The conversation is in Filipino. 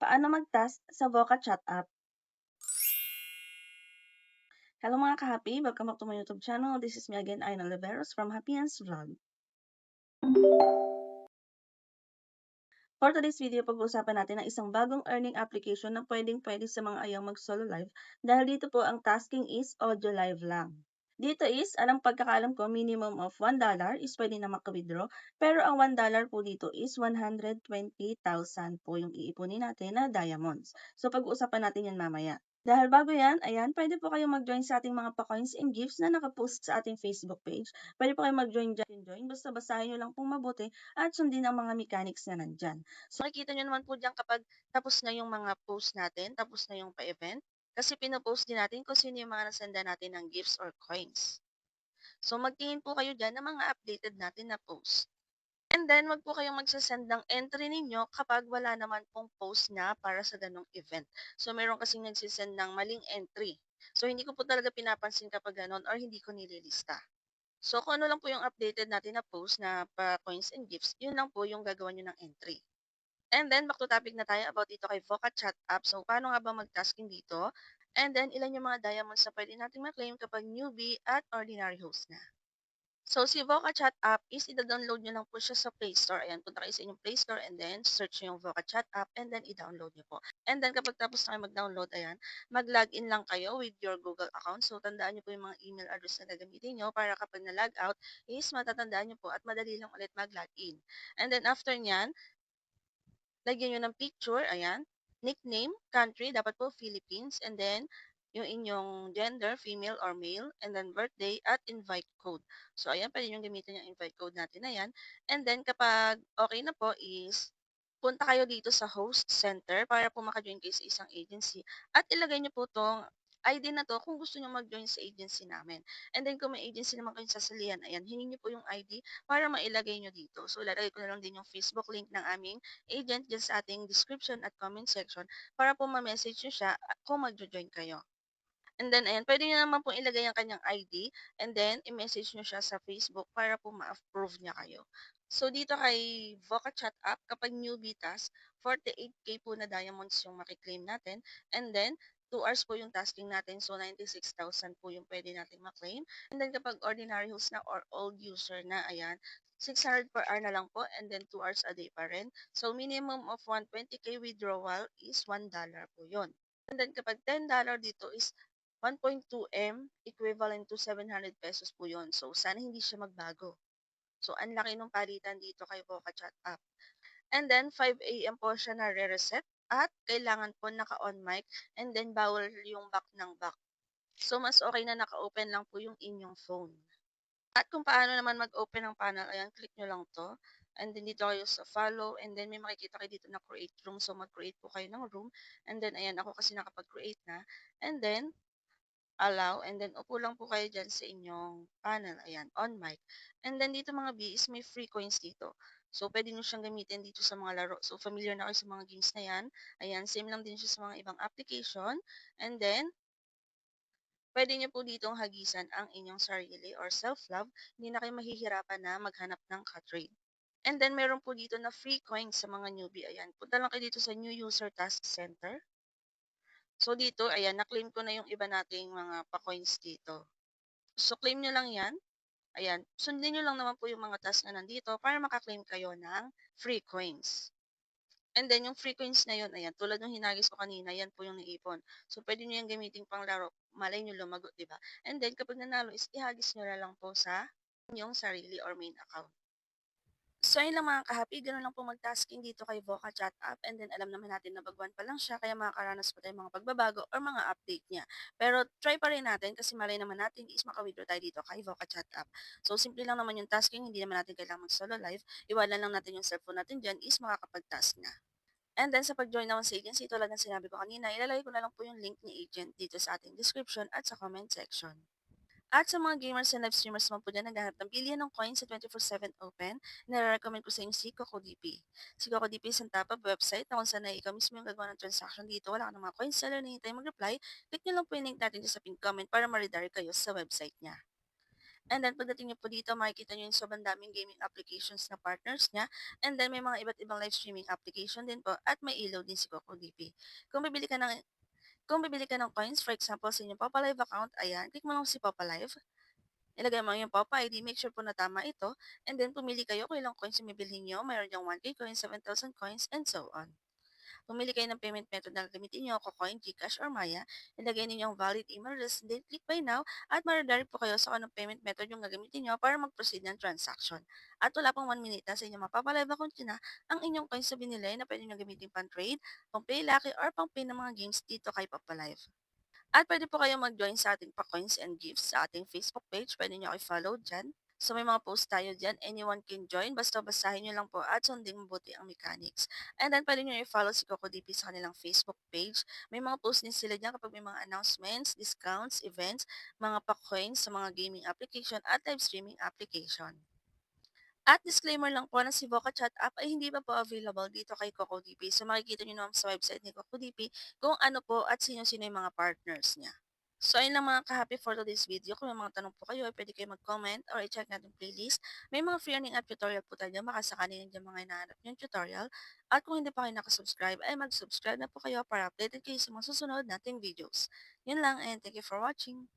Paano mag-task sa Voca Chat app? Hello mga ka-happy! Welcome back to my YouTube channel. This is me again, Aina Oliveros from Happy Hands Vlog. For today's video, pag-uusapan natin ang isang bagong earning application na pwedeng-pwede sa mga ayaw mag-solo live dahil dito po ang tasking is audio live lang. Dito is, anong pagkakaalam ko, minimum of $1 is pwede na maka-withdraw, pero ang $1 po dito is 120,000 po yung iipunin natin na diamonds. So pag-uusapan natin yan mamaya. Dahil bago yan, ayan, pwede po kayong mag-join sa ating mga pa-coins and gifts na nakapost sa ating Facebook page. Pwede po kayong mag-join dyan, basta basahin nyo lang pong mabuti at sundin ang mga mechanics na nandyan. So makikita nyo naman po dyan kapag tapos na yung mga post natin, tapos na yung pa-event, kasi pinopost din natin kung sino yung mga nasenda natin ng gifts or coins. So magtingin po kayo dyan ng mga updated natin na post. And then, wag po kayong magsasend ng entry ninyo kapag wala naman pong post na para sa ganong event. So, meron kasing nagsisend ng maling entry. So, hindi ko po talaga pinapansin kapag ganon or hindi ko nililista. So, kung ano lang po yung updated natin na post na pa coins and gifts, yun lang po yung gagawa nyo ng entry. And then, back to topic na tayo about dito kay Voca Chat app. So, paano nga ba mag-tasking dito? And then, ilan yung mga diamonds na pwede natin ma-claim kapag newbie at ordinary host na. So, si Voca Chat app is ida-download nyo lang po siya sa Play Store. Ayan, punta kayo sa inyong Play Store and then search nyo yung Voca Chat app and then i-download nyo po. And then kapag tapos na kayo mag-download, ayan, mag-login lang kayo with your Google account. So, tandaan nyo po yung mga email address na gagamitin nyo para kapag na-log out is matatandaan nyo po at madali lang ulit mag-login. And then after nyan, lagyan nyo ng picture, ayan, nickname, country, dapat po Philippines, and then yung inyong gender, female or male, and then birthday at invite code. So, ayan, pwede nyo gamitin yung invite code natin na yan. And then, kapag okay na po is, punta kayo dito sa host center para po maka-join kayo sa isang agency at ilagay nyo po tong ID na to kung gusto nyo mag-join sa agency namin. And then, kung may agency naman kayong sasalihan, ayan, hingin nyo po yung ID para mailagay nyo dito. So, ilalagay ko na lang din yung Facebook link ng aming agent dyan sa ating description at comment section para po ma-message nyo siya kung mag-join kayo. And then, ayan, pwede nyo naman pong ilagay ang kanyang ID and then i-message nyo siya sa Facebook para po ma-approve niya kayo. So, dito kay Voca Chat app, kapag newbie task, 48k po na diamonds yung makiklaim natin. And then, 2 hours po yung tasking natin. So, 96,000 po yung pwede natin maklaim. And then, kapag ordinary host na or old user na, ayan, 600 per hour na lang po and then 2 hours a day pa rin. So, minimum of 120k withdrawal is $1 po yun. And then, kapag $10 dito is 1.2M equivalent to 700 pesos po yun. So, sana hindi siya magbago. So, ang laki ng palitan dito kay Voca Chat app. And then, 5 AM po siya na re-reset at kailangan po naka-on mic and then bawal yung back ng back. So, mas okay na naka-open lang po yung inyong phone. At kung paano naman mag-open ng panel, ayan, click nyo lang to. And then dito kayo sa follow and then may makikita kayo dito na create room. So, mag-create po kayo ng room. And then, ayan, ako kasi nakapag-create na. And then, allow, and then upo lang po kayo dyan sa inyong panel. Ayan, on mic. And then dito mga B is may free coins dito. So, pwede nyo siyang gamitin dito sa mga laro. So, familiar na kayo sa mga games na yan. Ayan, same lang din siya sa mga ibang application. And then, pwede nyo po ditong hagisan ang inyong sarili or self-love. Hindi na kayo mahihirapan na maghanap ng ka-trade. And then, meron po dito na free coins sa mga newbie. Ayan, punta lang kayo dito sa New User Task Center. So dito, ayan, na-claim ko na yung iba nating mga pa-coins dito. So claim nyo lang yan. Ayan, sundin nyo lang naman po yung mga task na nandito para makaklaim kayo ng free coins. And then yung free coins na yun, ayan, tulad ng hinagis ko kanina, yan po yung naipon. So pwede nyo yung gamitin pang laro, malay nyo lumagot, di ba? And then kapag nanalo is ihagis nyo na lang po sa inyong sarili or main account. So, ayun lang mga ka-happy, gano'n lang po mag-tasking dito kay Voca Chat app and then alam naman natin na bagwan pa lang siya kaya makakaranas pa tayong mga pagbabago or mga update niya. Pero try pa rin natin kasi malay naman natin is maka-withdraw tayo dito kay Voca Chat app. So, simple lang naman yung tasking, hindi naman natin kailangan mag-solo live. Iwanan lang natin yung cellphone natin dyan is makakapag-task na. And then sa pag-join naman sa agency, tulad ng sinabi ko kanina, ilalagay ko na lang po yung link ni agent dito sa ating description at sa comment section. At sa mga gamers and live streamers naman po dyan naghahanap ng billion ng coins sa 24/7 open, nare-recommend ko sa inyo si CocoDP. Si CocoDP is ang top-up website na kung saan na ikaw mismo yung gagawa ng transaction dito. Wala ka ng mga coins seller na hintay mag-reply. Click nyo lang po yung link natin dyan sa pin comment para ma-redirect kayo sa website niya. And then pagdating niyo po dito, makikita niyo yung sobrang daming gaming applications na partners niya. And then may mga iba't ibang live streaming application din po at may ilaw din si CocoDP. Kung bibili ka ng kung bibili ka ng coins, for example, sa inyong Papa Live account, ayan, click mo lang si Papa Live. Ilagay mo yung Papa ID, make sure po na tama ito, and then pumili kayo kung ilang coins yung bibilhin nyo. Mayroon diyang 1K coins, 7,000 coins, and so on. Pumili kayo ng payment method na gagamitin nyo, Cocoin, GCash, or Maya. Ilagay ninyo ang valid email address, then click buy now, at maradirect po kayo sa kung anong payment method yung gagamitin nyo para mag-proceed ng transaction. At wala pang 1 minute na sa inyong mapapalive account nyo na ang inyong coins na binili na pwede nyo gamitin pang trade, pang play lucky, or pang pay ng mga games dito kay Papalive. At pwede po kayong mag-join sa ating pa-coins and gifts sa ating Facebook page. Pwede nyo i-follow dyan. So may mga post tayo dyan. Anyone can join. Basta basahin nyo lang po at sundin mabuti ang mechanics. And then pwede nyo i-follow si Coco DP sa kanilang Facebook page. May mga post din sila dyan kapag may mga announcements, discounts, events, mga pa-coins sa mga gaming application at live streaming application. At disclaimer lang po na si Voca Chat app ay hindi pa po available dito kay CocoDP. So makikita nyo naman sa website ni CocoDP kung ano po at sino-sino yung mga partners niya. So ayun lang mga ka-happy for today's video. Kung may mga tanong po kayo, ay pwede kayo mag-comment or i-check natin playlist. May mga free earning at tutorial po tayo dyan. Baka sakaling dyan mga hinahanap yung tutorial. At kung hindi pa kayo nakasubscribe, ay mag-subscribe na po kayo para updated kayo sa mga susunod nating videos. Yun lang and thank you for watching.